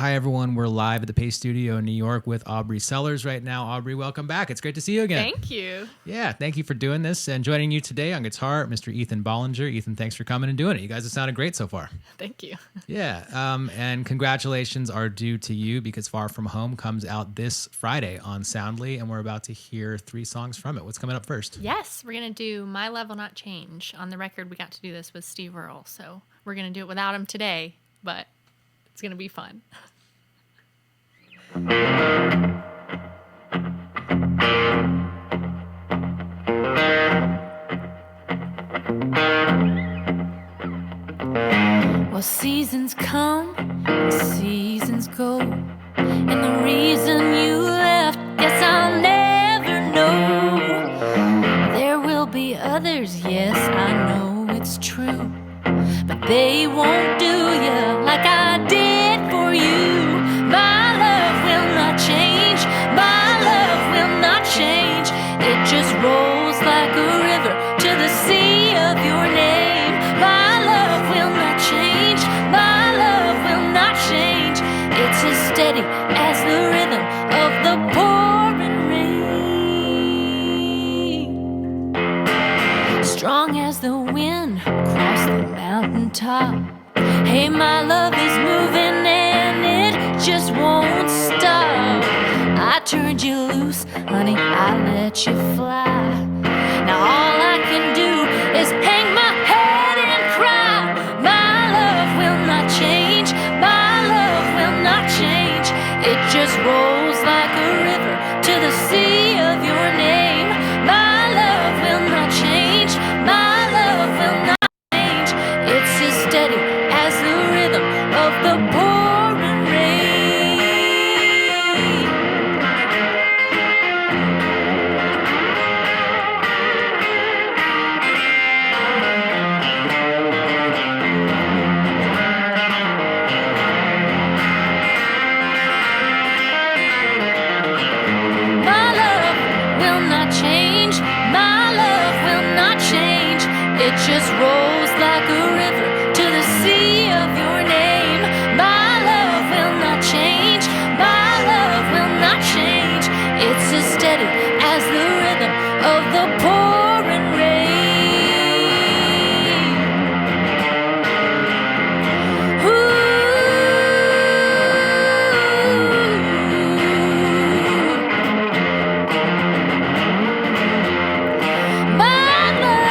Hi, everyone. We're live at the Paste Studio in New York with Aubrie Sellers right now. Aubrie, welcome back. It's great to see you again. Thank you. Yeah, thank you for doing this. And joining you today on guitar, Mr. Ethan Bollinger. Ethan, thanks for coming and doing it. You guys have sounded great so far. Thank you. Yeah, and congratulations are due to you because Far From Home comes out this Friday on Soundly, and we're about to hear 3 songs from it. What's coming up first? Yes, we're going to do My Love Will Not Change. On the record, we got to do this with Steve Earle, so we're going to do it without him today, but it's going to be fun. Well, seasons come and seasons go, and the reason you left, guess I'll never know. There will be others, yes, I know it's true, but they won't do you like I did for you. My love will not change, my love will not change. It just rolls like a river to the sea of your name. My love will not change, my love will not change. It's as steady as the rhythm of the pouring rain, strong as the wind across the mountaintop. Hey, my love is moving and it just won't stop. I turned you loose, honey, I let you fly. Now all I can do is hang my head and cry. My love will not change, my love will not change. It just rolls like a river to the sea of your name. My love will not change, my love will not change. It's as steady as the rhythm of the pouring rain. My love will not change, my love will not change. It just rolls like a river to the sea of your name. My love will not change, my love will not change. It's as steady as the rhythm of the pouring rain. My love.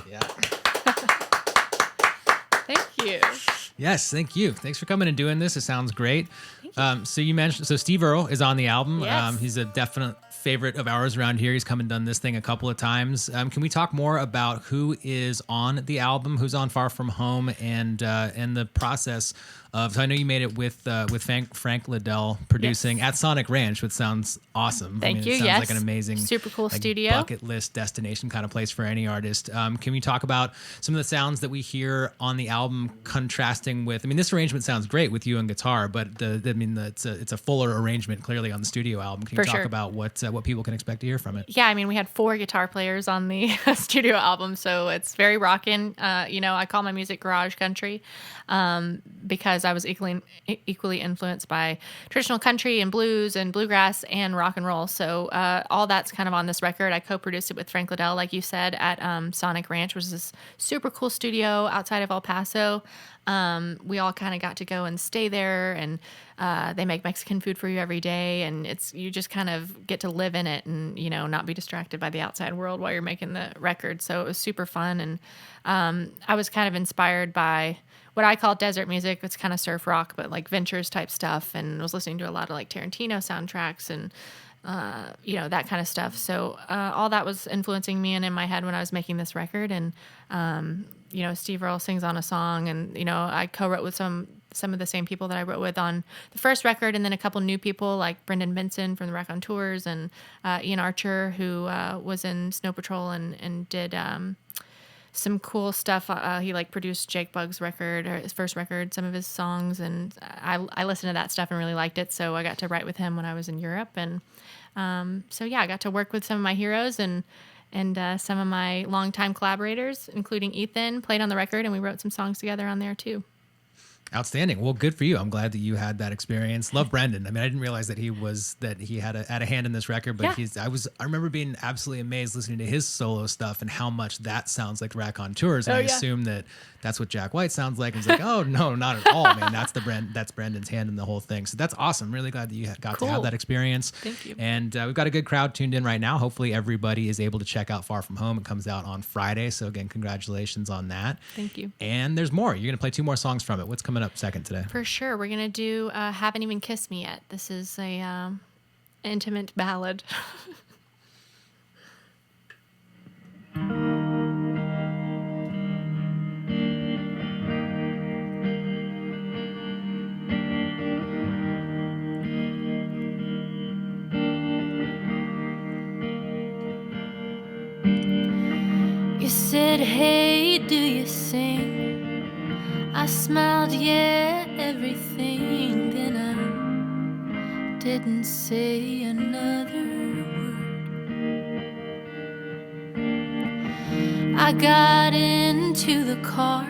Yeah. Thank you. Yes, thank you. Thanks for coming and doing this. It sounds great. So you mentioned, Steve Earle is on the album. Yes. He's a definite favorite of ours around here. He's come and done this thing a couple of times. Can we talk more about who is on the album, who's on Far From Home, and the process of? So I know you made it with Frank Liddell producing at Sonic Ranch, which sounds awesome. Thank you. It sounds Yes. like an amazing, Super cool like, studio. bucket list destination kind of place for any artist. Can we talk about some of the sounds that we hear on the album contrasting with? I mean, this arrangement sounds great with you and guitar, but it's a fuller arrangement clearly on the studio album. Can you For talk sure. about what people can expect to hear from it? Yeah, I mean, we had 4 guitar players on the studio album, so it's very rockin'. I call my music garage country because I was equally influenced by traditional country and blues and bluegrass and rock and roll. So all that's kind of on this record. I co-produced it with Frank Liddell, like you said, at Sonic Ranch, which is this super cool studio outside of El Paso. We all kind of got to go and stay there, and they make Mexican food for you every day, and you just kind of get to live in it and not be distracted by the outside world while you're making the record. So it was super fun, and I was kind of inspired by what I call desert music. It's kind of surf rock, but like Ventures type stuff, and was listening to a lot of like Tarantino soundtracks and that kind of stuff. So all that was influencing me and in my head when I was making this record. And Steve Earle sings on a song, and I co-wrote with some of the same people that I wrote with on the first record, and then a couple new people like Brendan Benson from the Rack on Tours, and Ian Archer, who was in Snow Patrol and did some cool stuff. He like produced Jake Bugg's record, or his first record, some of his songs, and I listened to that stuff and really liked it. So I got to write with him when I was in Europe, and so yeah, I got to work with some of my heroes and some of my longtime collaborators, including Ethan, played on the record, and we wrote some songs together on there too. Outstanding. Well, good for you. I'm glad that you had that experience. Love Brendan. I mean, I didn't realize that he had a hand in this record, but Yeah. I remember being absolutely amazed listening to his solo stuff and how much that sounds like Raconteurs. And I assume that that's what Jack White sounds like. And it's like, oh no, not at all, man. That's Brendan's hand in the whole thing. So that's awesome. Really glad that you got to have that experience. Thank you. And we've got a good crowd tuned in right now. Hopefully everybody is able to check out Far From Home. It comes out on Friday. So again, congratulations on that. Thank you. And there's more. You're going to play 2 more songs from it. What's coming up second today? For sure. We're going to do Haven't Even Kissed Me Yet. This is a intimate ballad. You said, hey, do you sing? I smiled, yeah, everything. Then I didn't say another word. I got into the car,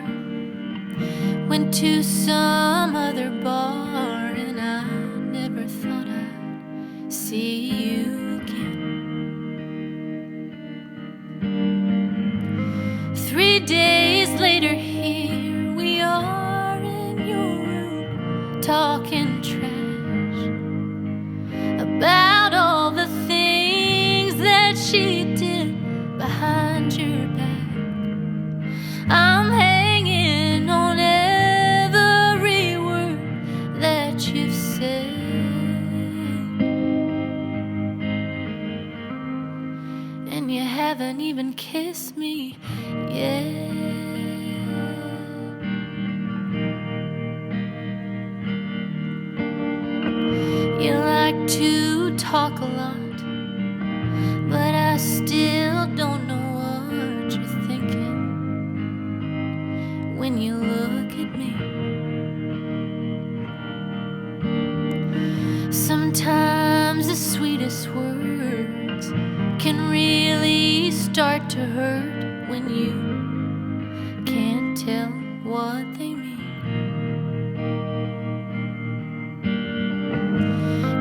went to some other bar, and I never thought I'd see you again. 3 days later, here we are in your room, talking trash about all the things that she did behind your back. I'm hanging on every word that you've said, and you haven't even kissed me yet. You like to talk a lot, but I still don't know what you're thinking when you look at me. Sometimes the sweetest words can really start to hurt when you can't tell what they mean.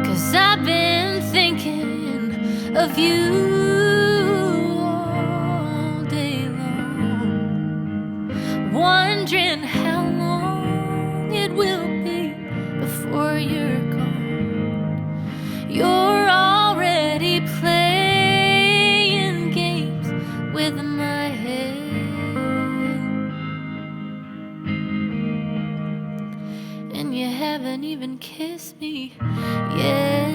'Cause I've been thinking of you all day long, wondering how long it will be before you're gone. You're already playing games with my head, and you haven't even kissed me yet.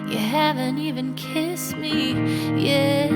You haven't even kissed me yet.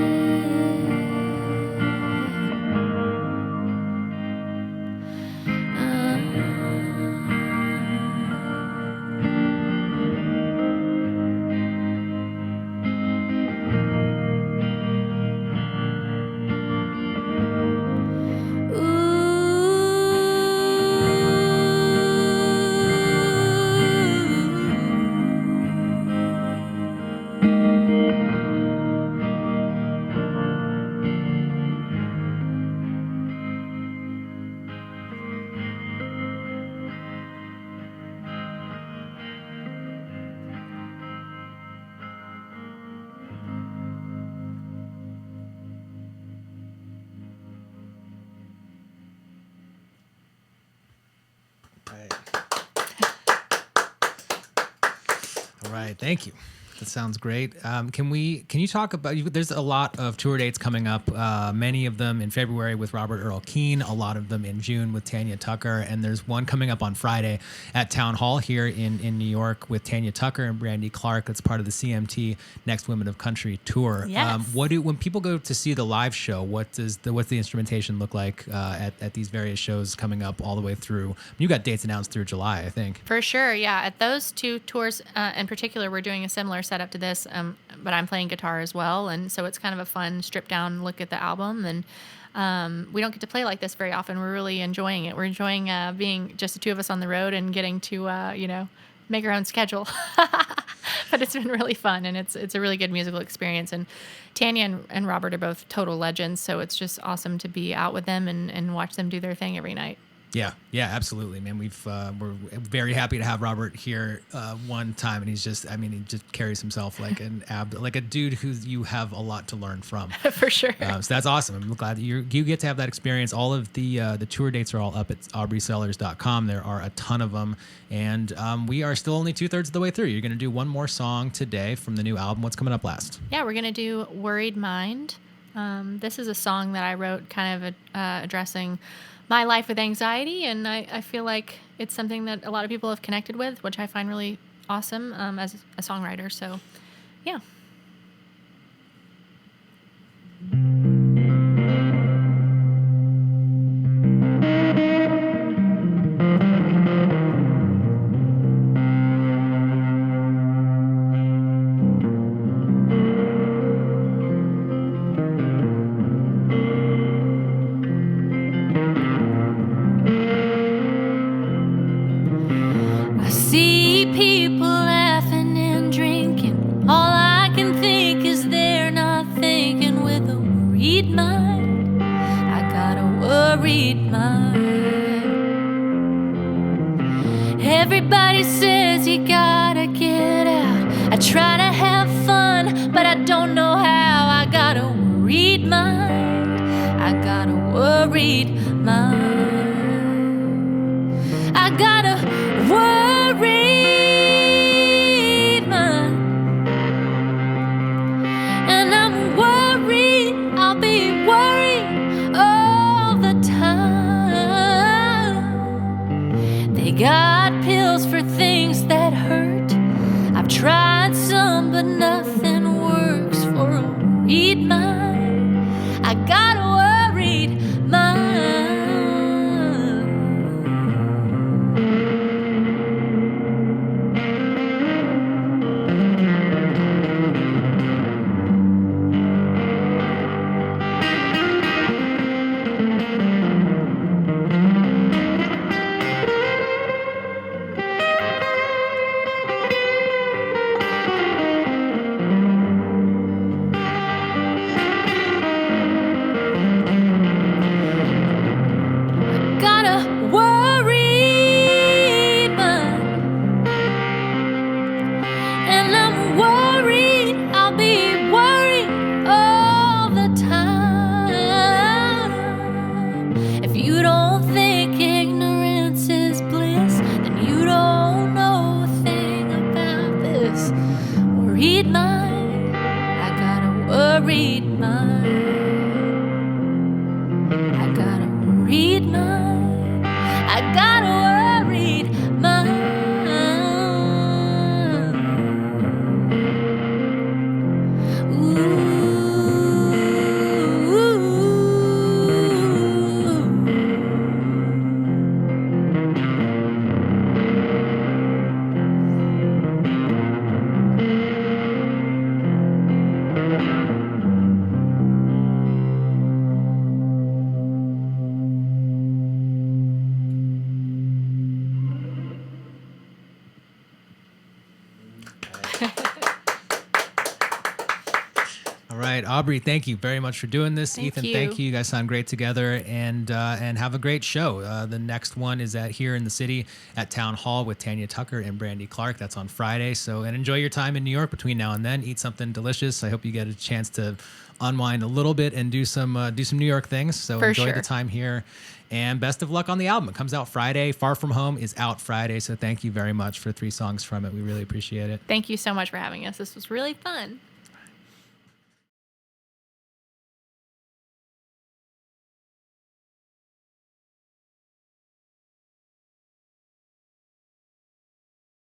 All right. Thank you. That sounds great. Can you talk about, there's a lot of tour dates coming up, many of them in February with Robert Earl Keen, a lot of them in June with Tanya Tucker, and there's one coming up on Friday at Town Hall here in New York with Tanya Tucker and Brandy Clark. That's part of the CMT Next Women of Country tour. Yes. When people go to see the live show, what's the instrumentation look like at these various shows coming up all the way through? You got dates announced through July, I think. For sure, yeah. At those 2 tours in particular, we're doing a similar set up to this, but I'm playing guitar as well, and so it's kind of a fun stripped down look at the album. And we don't get to play like this very often. We're really enjoying it. We're enjoying being just the two of us on the road and getting to make our own schedule. But it's been really fun, and it's a really good musical experience. And Tanya and Robert are both total legends, so it's just awesome to be out with them and watch them do their thing every night. Yeah, absolutely, man. We're very happy to have Robert here one time, and he just carries himself like like a dude who you have a lot to learn from. For sure. So that's awesome. I'm glad that you get to have that experience. All of the tour dates are all up at aubresellers.com. There are a ton of them, and we are still only 2/3 of the way through. You're going to do one more song today from the new album. What's coming up last? Yeah, we're going to do Worried Mind. This is a song that I wrote kind of addressing my life with anxiety, and I feel like it's something that a lot of people have connected with, which I find really awesome as a songwriter. So, yeah. See people laughing and drinking. All I can think is they're not thinking. With a worried mind, I got a worried mind. Everybody says you gotta get out. I try to have fun, but I don't know how. I got a worried mind. I got a worried mind. I got a worried mind, and I'm worried I'll be worried all the time. They got pills for things that hurt. I've tried some, but nothing works for a worried mind. I got a worried mind. Aubrie, thank you very much for doing this. Ethan, thank you. You guys sound great together, and have a great show. The next one is here in the city at Town Hall with Tanya Tucker and Brandy Clark. That's on Friday. And enjoy your time in New York between now and then. Eat something delicious. I hope you get a chance to unwind a little bit and do some New York things. So enjoy the time here, and best of luck on the album. It comes out Friday. Far From Home is out Friday. So thank you very much for 3 songs from it. We really appreciate it. Thank you so much for having us. This was really fun.